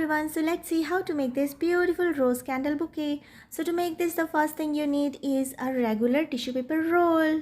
everyone, so let's see how to make this beautiful rose candle bouquet. So to make this, the first thing you need is a regular tissue paper roll.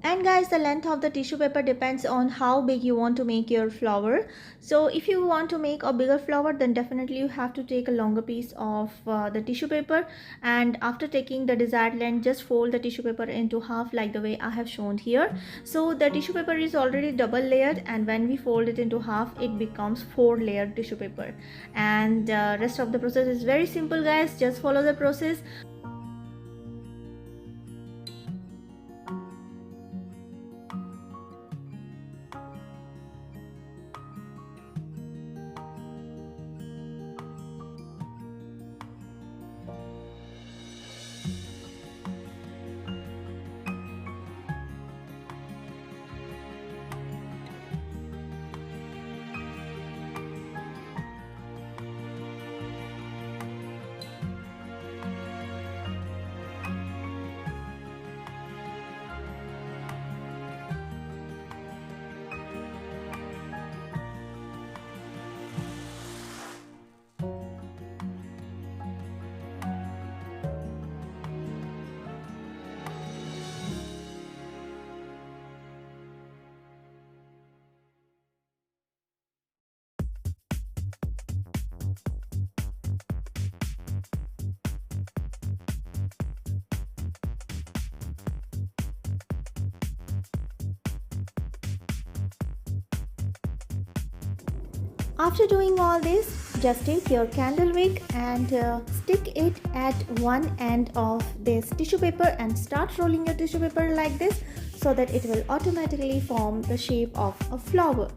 And guys, the length of the tissue paper depends on how big you want to make your flower. So if you want to make a bigger flower, then definitely you have to take a longer piece of the tissue paper, and after taking the desired length, just fold the tissue paper into half like the way I have shown here. So the tissue paper is already double layered, and when we fold it into half, it becomes 4 layered tissue paper. And rest of the process is very simple guys, just follow the process. After doing all this, just take your candle wick and stick it at one end of this tissue paper and start rolling your tissue paper like this, so that it will automatically form the shape of a flower.